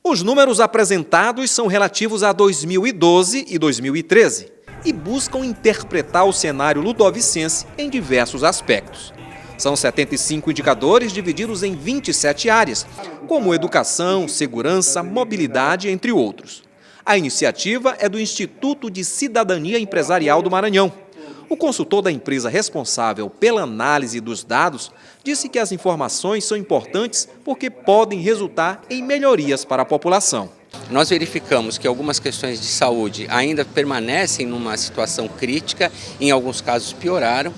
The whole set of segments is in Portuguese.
Os números apresentados são relativos a 2012 e 2013 e buscam interpretar o cenário ludovicense em diversos aspectos. São 75 indicadores divididos em 27 áreas, como educação, segurança, mobilidade, entre outros. A iniciativa é do Instituto de Cidadania Empresarial do Maranhão. O consultor da empresa responsável pela análise dos dados disse que as informações são importantes porque podem resultar em melhorias para a população. Nós verificamos que algumas questões de saúde ainda permanecem numa situação crítica, em alguns casos pioraram.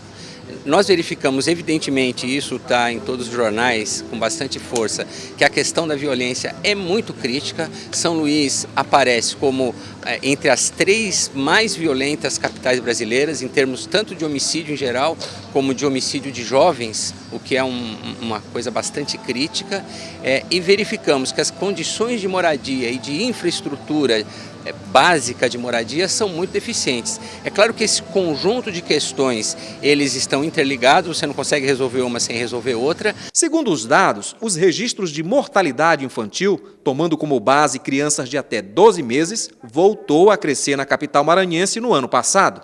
Nós verificamos, evidentemente, isso está em todos os jornais com bastante força, que a questão da violência é muito crítica. São Luís aparece como entre as 3 mais violentas capitais brasileiras, em termos tanto de homicídio em geral, como de homicídio de jovens, o que é uma coisa bastante crítica. E verificamos que as condições de moradia e de infraestrutura básica de moradia são muito deficientes. É claro que esse conjunto de questões, eles estão interligados, você não consegue resolver uma sem resolver outra. Segundo os dados, os registros de mortalidade infantil, tomando como base crianças de até 12 meses, voltou a crescer na capital maranhense no ano passado.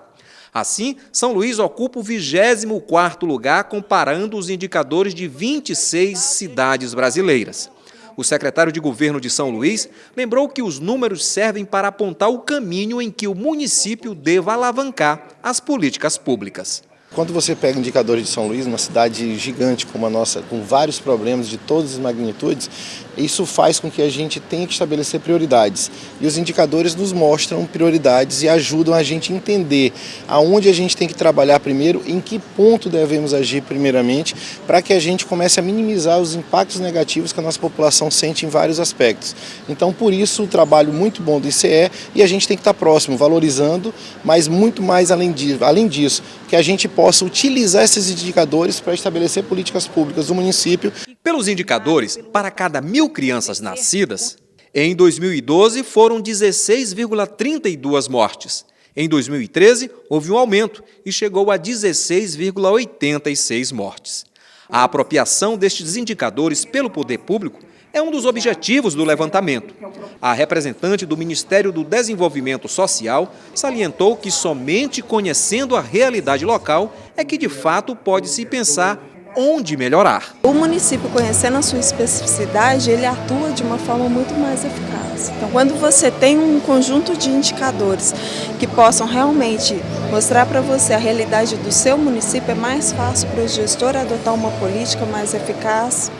Assim, São Luís ocupa o 24º lugar comparando os indicadores de 26 cidades brasileiras. O secretário de Governo de São Luís lembrou que os números servem para apontar o caminho em que o município deva alavancar as políticas públicas. Quando você pega indicadores de São Luís, uma cidade gigante como a nossa, com vários problemas de todas as magnitudes, isso faz com que a gente tenha que estabelecer prioridades. E os indicadores nos mostram prioridades e ajudam a gente a entender aonde a gente tem que trabalhar primeiro, em que ponto devemos agir primeiramente, para que a gente comece a minimizar os impactos negativos que a nossa população sente em vários aspectos. Então, por isso, o trabalho muito bom do ICE, e a gente tem que estar próximo, valorizando, mas muito mais além disso, que a gente possa utilizar esses indicadores para estabelecer políticas públicas do município. Pelos indicadores, para cada 1.000 crianças nascidas, em 2012 foram 16,32 mortes. Em 2013, houve um aumento e chegou a 16,86 mortes. A apropriação destes indicadores pelo poder público é um dos objetivos do levantamento. A representante do Ministério do Desenvolvimento Social salientou que somente conhecendo a realidade local é que, de fato, pode-se pensar onde melhorar. O município, conhecendo a sua especificidade, ele atua de uma forma muito mais eficaz. Então, quando você tem um conjunto de indicadores que possam realmente mostrar para você a realidade do seu município, é mais fácil para o gestor adotar uma política mais eficaz,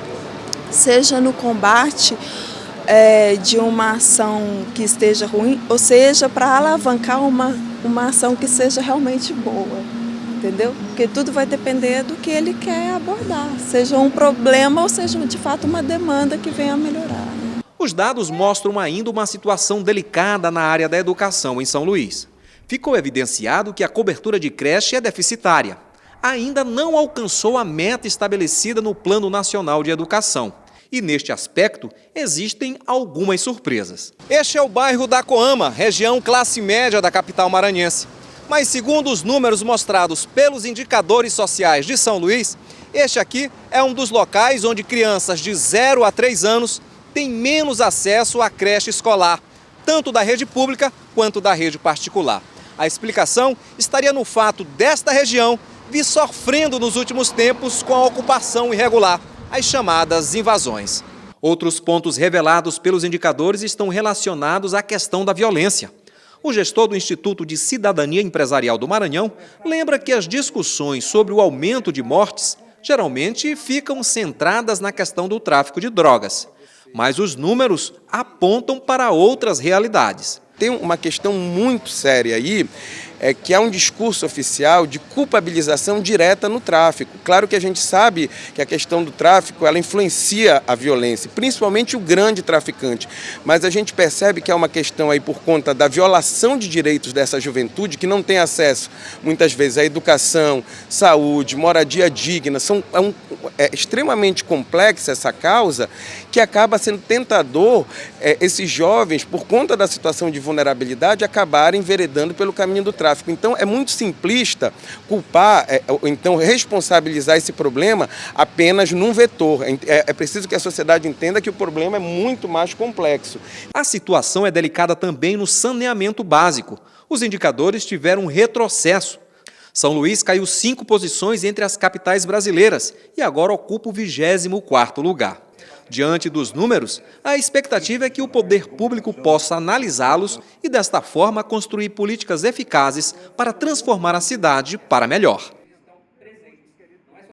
seja no combate de uma ação que esteja ruim, ou seja, para alavancar uma ação que seja realmente boa. Entendeu? Porque tudo vai depender do que ele quer abordar, seja um problema ou seja, de fato, uma demanda que venha a melhorar. Os dados mostram ainda uma situação delicada na área da educação em São Luís. Ficou evidenciado que a cobertura de creche é deficitária. Ainda não alcançou a meta estabelecida no Plano Nacional de Educação. E, neste aspecto, existem algumas surpresas. Este é o bairro da Coama, região classe média da capital maranhense. Mas, segundo os números mostrados pelos indicadores sociais de São Luís, este aqui é um dos locais onde crianças de 0 a 3 anos têm menos acesso à creche escolar, tanto da rede pública quanto da rede particular. A explicação estaria no fato desta região vir sofrendo nos últimos tempos com a ocupação irregular, as chamadas invasões. Outros pontos revelados pelos indicadores estão relacionados à questão da violência. O gestor do Instituto de Cidadania Empresarial do Maranhão lembra que as discussões sobre o aumento de mortes geralmente ficam centradas na questão do tráfico de drogas, mas os números apontam para outras realidades. Tem uma questão muito séria aí, que há um discurso oficial de culpabilização direta no tráfico. Claro que a gente sabe que a questão do tráfico ela influencia a violência, principalmente o grande traficante, mas a gente percebe que há uma questão aí por conta da violação de direitos dessa juventude que não tem acesso, muitas vezes, à educação, saúde, moradia digna. É extremamente complexa essa causa que acaba sendo tentador esses jovens, por conta da situação de vulnerabilidade, acabarem enveredando pelo caminho do tráfico. tráfico. Então é muito simplista culpar, ou então responsabilizar esse problema apenas num vetor. É preciso que a sociedade entenda que o problema é muito mais complexo. A situação é delicada também no saneamento básico. Os indicadores tiveram um retrocesso. São Luís caiu 5 posições entre as capitais brasileiras e agora ocupa o 24º lugar. Diante dos números, a expectativa é que o poder público possa analisá-los e, desta forma, construir políticas eficazes para transformar a cidade para melhor.